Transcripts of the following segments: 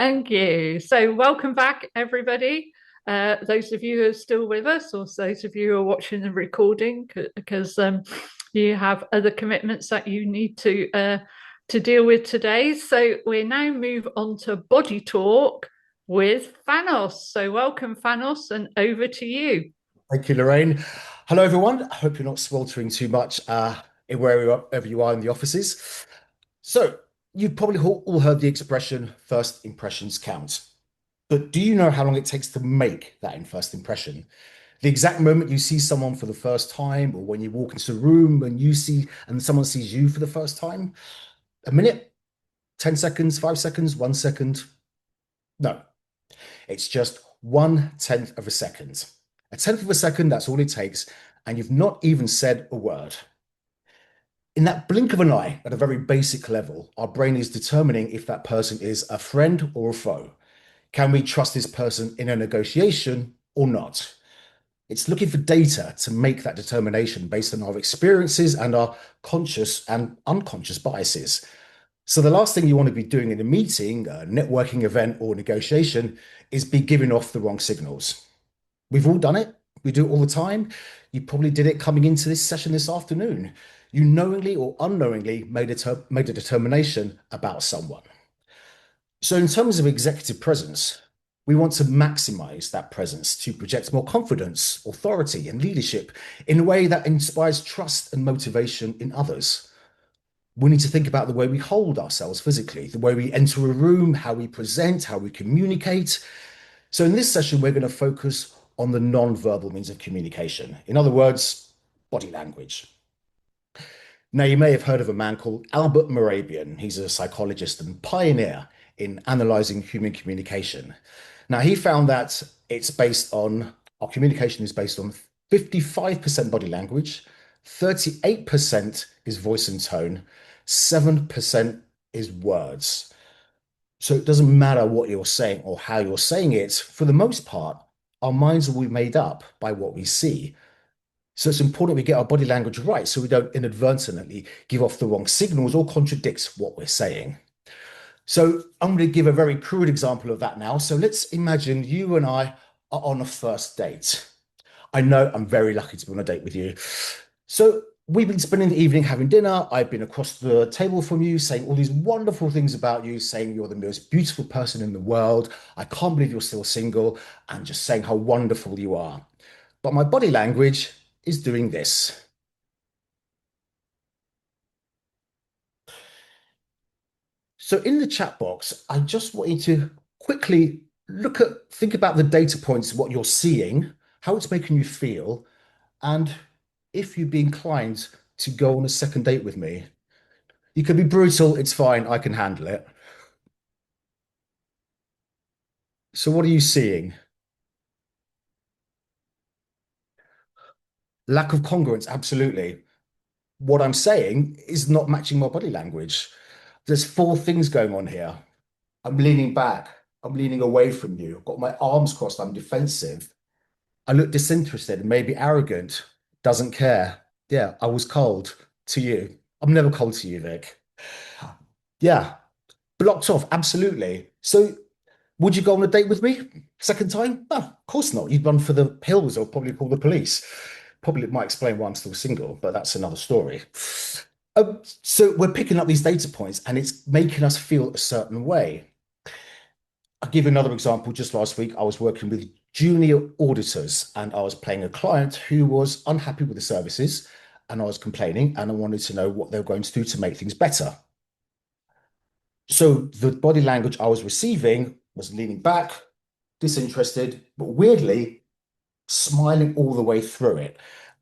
Thank you. So, welcome back, everybody. Those of you who are still with us, or those of you who are watching the recording, because you have other commitments that you need to deal with today. So, we now move on to body talk with Fanos. So, welcome, Fanos, and over to you. Thank you, Lorraine. Hello, everyone. I hope you're not sweltering too much in wherever you are in the offices. So, you've probably all heard the expression first impressions count. But do you know how long it takes to make that in first impression? The exact moment you see someone for the first time, or when you walk into a room and someone sees you for the first time? A minute, 10 seconds, 5 seconds, 1 second? No, it's just 1/10 of a second. A tenth of a second, that's all it takes, and you've not even said a word. In that blink of an eye, at a very basic level, our brain is determining if that person is a friend or a foe. Can we trust this person in a negotiation or not? It's looking for data to make that determination based on our experiences and our conscious and unconscious biases. So the last thing you want to be doing in a meeting, a networking event, or negotiation is be giving off the wrong signals. We've all done it. We do it all the time. You probably did it coming into this session this afternoon. You knowingly or unknowingly made a determination about someone. So in terms of executive presence, we want to maximize that presence to project more confidence, authority, and leadership in a way that inspires trust and motivation in others. We need to think about the way we hold ourselves physically, the way we enter a room, how we present, how we communicate. So in this session, we're going to focus on the non-verbal means of communication. In other words, body language. Now, you may have heard of a man called Albert Morabian. He's a psychologist and pioneer in analyzing human communication. Now, he found that our communication is based on 55% body language, 38% is voice and tone, 7% is words. So it doesn't matter what you're saying or how you're saying it. For the most part, our minds will be made up by what we see. So it's important we get our body language right so we don't inadvertently give off the wrong signals or contradict what we're saying. So I'm going to give a very crude example of that now. So let's imagine you and I are on a first date. I know I'm very lucky to be on a date with you. So we've been spending the evening having dinner. I've been across the table from you, saying all these wonderful things about you, saying you're the most beautiful person in the world. I can't believe you're still single, and just saying how wonderful you are. But my body language is doing this. So in the chat box, I just want you to quickly think about the data points, what you're seeing, how it's making you feel, and if you'd be inclined to go on a second date with me. You can be brutal, it's fine, I can handle it. So what are you seeing? Lack of congruence, absolutely. What I'm saying is not matching my body language. There's four things going on here. I'm leaning back. I'm leaning away from you. I've got my arms crossed. I'm defensive. I look disinterested, maybe arrogant, doesn't care. Yeah, I was cold to you. I'm never cold to you, Vic. Yeah, blocked off, absolutely. So would you go on a date with me? Second time? No, of course not. You'd run for the hills or probably call the police. Probably might explain why I'm still single, but that's another story. So we're picking up these data points and it's making us feel a certain way. I'll give you another example. Just last week, I was working with junior auditors and I was playing a client who was unhappy with the services and I was complaining and I wanted to know what they were going to do to make things better. So the body language I was receiving was leaning back, disinterested, but weirdly smiling all the way through it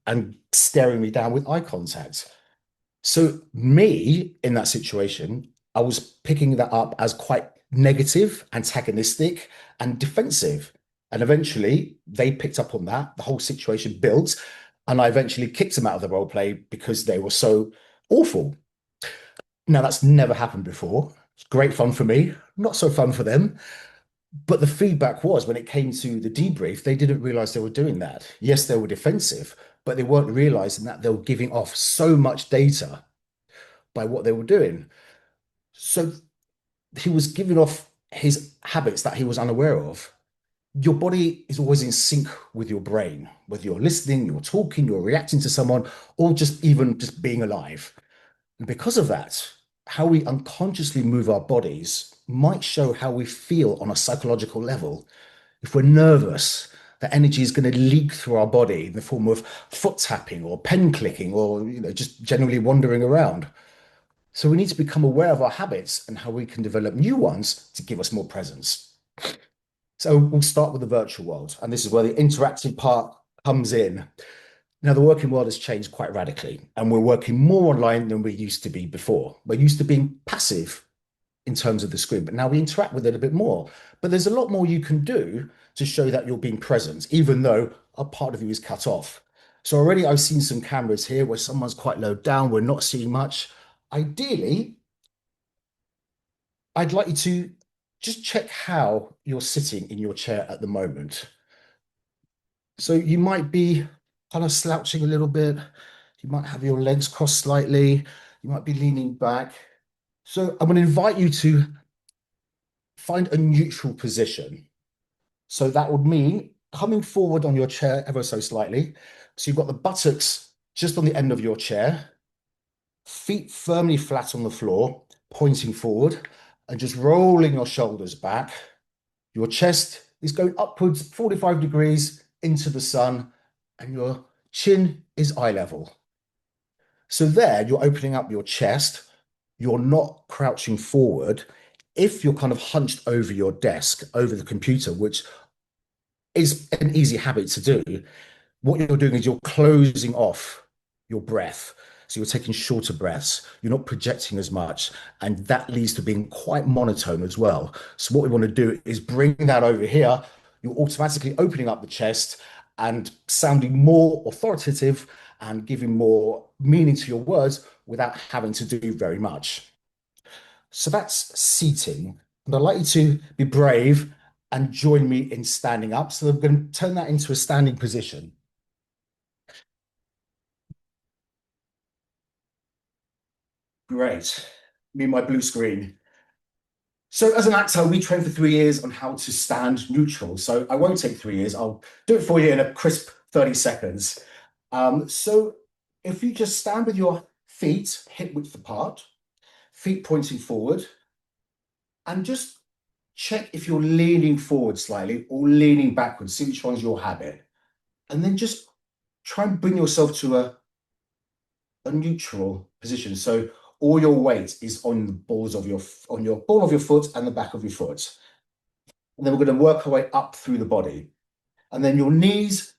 and staring me down with eye contact. So me in that situation, I was picking that up as quite negative, antagonistic, and defensive. And eventually they picked up on that. The whole situation built, and I eventually kicked them out of the role play because they were so awful. Now that's never happened before. It's great fun for me, not so fun for them. But the feedback was when it came to the debrief, they didn't realize they were doing that. Yes, they were defensive, but they weren't realizing that they were giving off so much data by what they were doing. So he was giving off his habits that he was unaware of. Your body is always in sync with your brain, whether you're listening, you're talking, you're reacting to someone, or just even just being alive. And because of that, how we unconsciously move our bodies might show how we feel on a psychological level. If we're nervous, the energy is going to leak through our body in the form of foot tapping or pen clicking or just generally wandering around. So we need to become aware of our habits and how we can develop new ones to give us more presence. So we'll start with the virtual world, and this is where the interactive part comes in. Now, the working world has changed quite radically, and we're working more online than we used to be before. We're used to being passive in terms of the screen, but now we interact with it a bit more. But there's a lot more you can do to show that you're being present, even though a part of you is cut off. So already I've seen some cameras here where someone's quite low down, we're not seeing much. Ideally, I'd like you to just check how you're sitting in your chair at the moment. So you might be kind of slouching a little bit. You might have your legs crossed slightly. You might be leaning back. So I'm going to invite you to find a neutral position. So that would mean coming forward on your chair ever so slightly. So you've got the buttocks just on the end of your chair, feet firmly flat on the floor, pointing forward, and just rolling your shoulders back. Your chest is going upwards 45 degrees into the sun, and your chin is eye level. So there, you're opening up your chest. You're not crouching forward. If you're kind of hunched over your desk, over the computer, which is an easy habit to do, what you're doing is you're closing off your breath. So you're taking shorter breaths. You're not projecting as much. And that leads to being quite monotone as well. So what we want to do is bring that over here. You're automatically opening up the chest and sounding more authoritative and giving more meaning to your words without having to do very much. So that's seating. And I'd like you to be brave and join me in standing up. So I'm going to turn that into a standing position. Great. Me and my blue screen. So as an actor, we train for 3 years on how to stand neutral. So I won't take 3 years. I'll do it for you in a crisp 30 seconds. So if you just stand with your feet hip width apart, feet pointing forward, and just check if you're leaning forward slightly or leaning backwards, see which one's your habit. And then just try and bring yourself to a neutral position. So all your weight is on the balls of your on your ball of your foot and the back of your foot. And then we're going to work our way up through the body. And then your knees,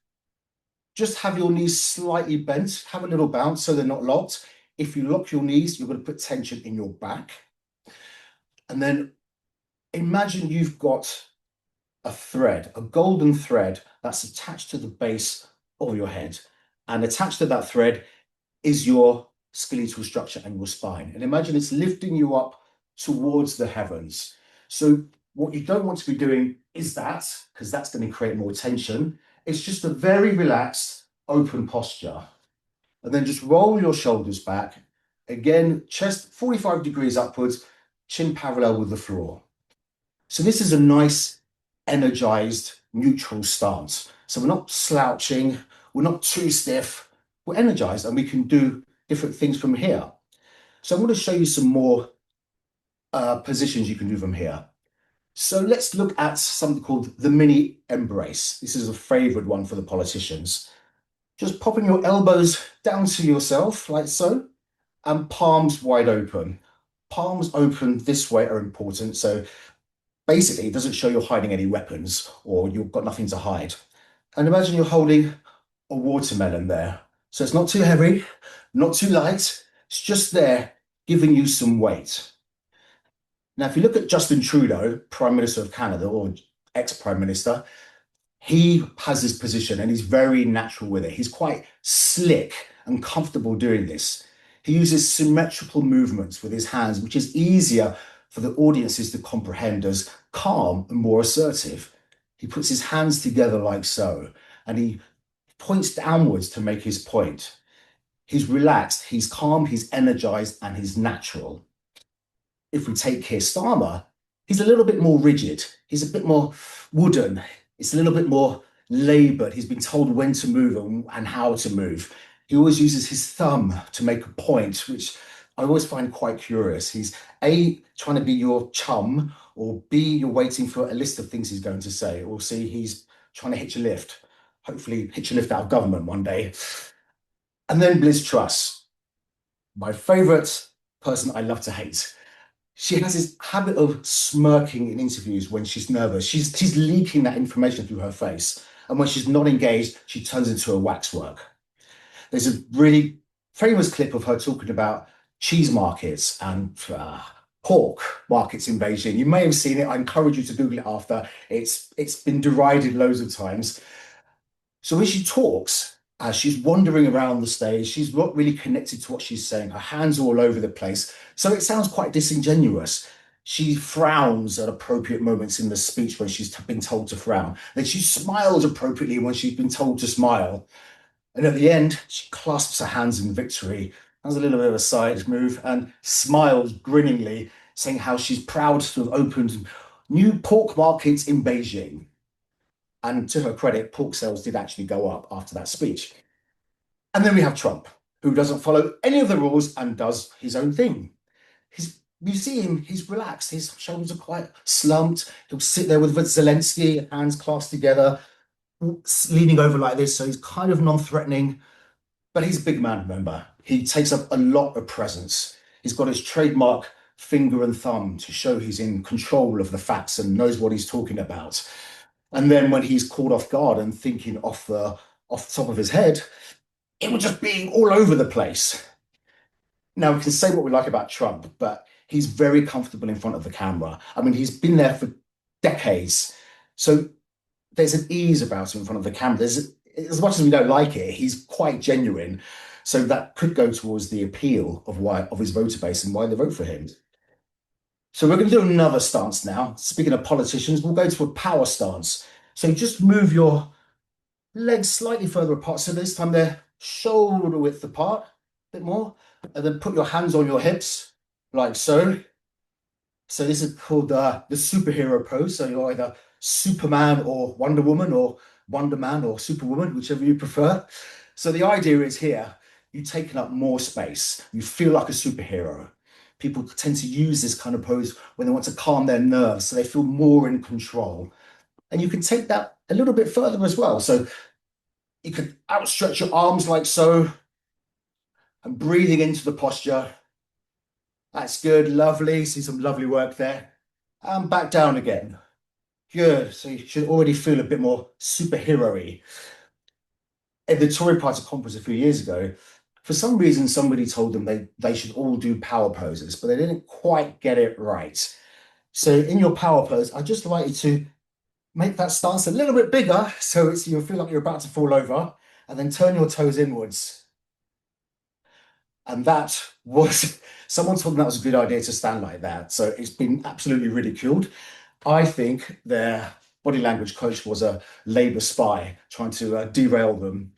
just have your knees slightly bent, have a little bounce so they're not locked. If you lock your knees, you're going to put tension in your back. And then imagine you've got a thread, a golden thread that's attached to the base of your head. And attached to that thread is your skeletal structure and your spine. And imagine it's lifting you up towards the heavens. So what you don't want to be doing is that, because that's going to create more tension. It's just a very relaxed, open posture. And then just roll your shoulders back. Again, chest 45 degrees upwards, chin parallel with the floor. So this is a nice, energized, neutral stance. So we're not slouching, we're not too stiff, we're energized and we can do different things from here. So I'm going to show you some more positions you can do from here. So let's look at something called the mini embrace. This is a favorite one for the politicians. Just popping your elbows down to yourself like so, and palms wide open. Palms open this way are important. So basically, it doesn't show you're hiding any weapons or you've got nothing to hide. And imagine you're holding a watermelon there. So it's not too heavy, not too light. It's just there giving you some weight. Now, if you look at Justin Trudeau, Prime Minister of Canada or ex-Prime Minister, he has this position and he's very natural with it. He's quite slick and comfortable doing this. He uses symmetrical movements with his hands, which is easier for the audiences to comprehend as calm and more assertive. He puts his hands together like so, and he points downwards to make his point. He's relaxed, he's calm, he's energized, and he's natural. If we take Keir Starmer, He's a little bit more rigid. He's a bit more wooden. It's a little bit more labored. He's been told when to move and how to move. He always uses his thumb to make a point, which I always find quite curious. He's A, trying to be your chum, or B, you're waiting for a list of things he's going to say, or C, he's trying to hitch a lift. Hopefully, hitch a lift out of government one day. And then Bliss Truss, my favorite person I love to hate. She has this habit of smirking in interviews when she's nervous. She's leaking that information through her face. And when she's not engaged, she turns into a waxwork. There's a really famous clip of her talking about cheese markets and pork markets in Beijing. You may have seen it. I encourage you to Google it after. It's been derided loads of times. So when she talks, as she's wandering around the stage, she's not really connected to what she's saying. Her hands are all over the place. So it sounds quite disingenuous. She frowns at appropriate moments in the speech when she's been told to frown. Then she smiles appropriately when she's been told to smile. And at the end, she clasps her hands in victory, has a little bit of a side move, and smiles grinningly, saying how she's proud to have opened new pork markets in Beijing. And to her credit, pork sales did actually go up after that speech. And then we have Trump, who doesn't follow any of the rules and does his own thing. You see him, he's relaxed, his shoulders are quite slumped. He'll sit there with Zelensky, hands clasped together, leaning over like this. So he's kind of non-threatening, but he's a big man, remember. He takes up a lot of presence. He's got his trademark finger and thumb to show he's in control of the facts and knows what he's talking about. And then when he's caught off guard and thinking off the top of his head, it will just be all over the place. Now, we can say what we like about Trump, but he's very comfortable in front of the camera. I mean, he's been there for decades. So there's an ease about him in front of the camera. There's, as much as we don't like it, he's quite genuine. So that could go towards the appeal of his voter base and why they vote for him. So we're going to do another stance now. Speaking of politicians, we'll go to a power stance. So just move your legs slightly further apart. So this time they're shoulder width apart, a bit more. And then put your hands on your hips, like so. So this is called the superhero pose. So you're either Superman or Wonder Woman, or Wonder Man or Superwoman, whichever you prefer. So the idea is here, you've taken up more space. You feel like a superhero. People tend to use this kind of pose when they want to calm their nerves, so they feel more in control. And you can take that a little bit further as well. So you can outstretch your arms like so, and breathing into the posture. That's good, lovely. See some lovely work there. And back down again. Good. So you should already feel a bit more superhero-y. At the Tory Party conference a few years ago, for some reason, somebody told them they should all do power poses, but they didn't quite get it right. So in your power pose, I'd just like you to make that stance a little bit bigger so you'll feel like you're about to fall over, and then turn your toes inwards. And that was, someone told me that was a good idea to stand like that. So it's been absolutely ridiculed. I think their body language coach was a Labour spy trying to derail them.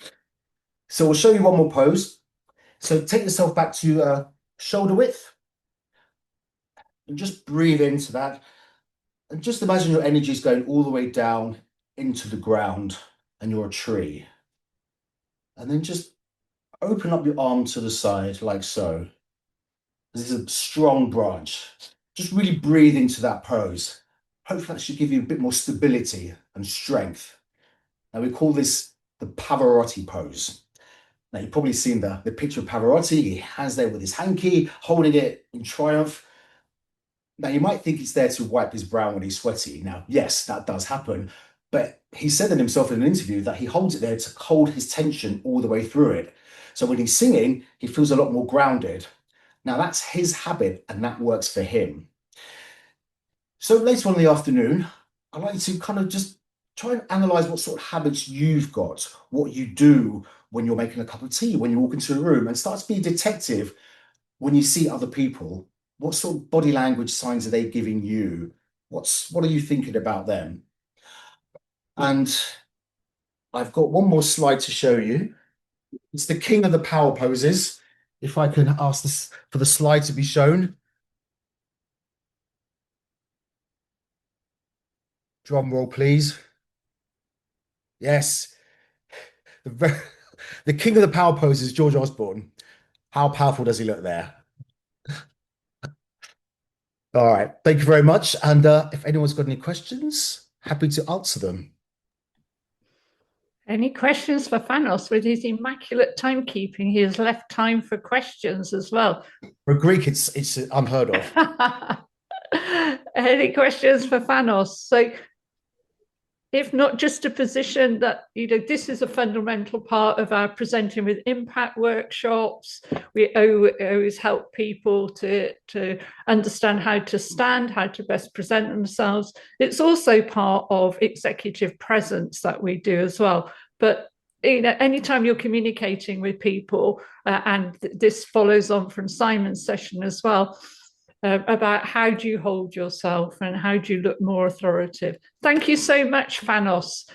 So we'll show you one more pose. So take yourself back to shoulder width and just breathe into that. And just imagine your energy is going all the way down into the ground and you're a tree. And then just open up your arm to the side like so. This is a strong branch. Just really breathe into that pose. Hopefully that should give you a bit more stability and strength. Now we call this the Pavarotti pose. Now you've probably seen the picture of Pavarotti. He has there with his hanky, holding it in triumph. Now you might think it's there to wipe his brow when he's sweaty. Now, yes, that does happen. But he said that himself in an interview that he holds it there to hold his tension all the way through it. So when he's singing, he feels a lot more grounded. Now that's his habit and that works for him. So later on in the afternoon, I'd like you to kind of just try and analyze what sort of habits you've got, what you do when you're making a cup of tea, when you walk into a room, and start to be a detective when you see other people. What sort of body language signs are they giving you? What are you thinking about them? And I've got one more slide to show you. It's the king of the power poses. If I can ask this for the slide to be shown. Drum roll, please. Yes, the, ver- the king of the power pose is George Osborne. How powerful does he look there? All right, thank you very much. And if anyone's got any questions, happy to answer them. Any questions for Fanos? With his immaculate timekeeping, he has left time for questions as well. For a Greek, it's unheard of. Any questions for Fanos? So, if not just a position that, this is a fundamental part of our presenting with impact workshops. We always help people to understand how to stand, how to best present themselves. It's also part of executive presence that we do as well. But anytime you're communicating with people, and this follows on from Simon's session as well, about how do you hold yourself and how do you look more authoritative. Thank you so much, Fanos.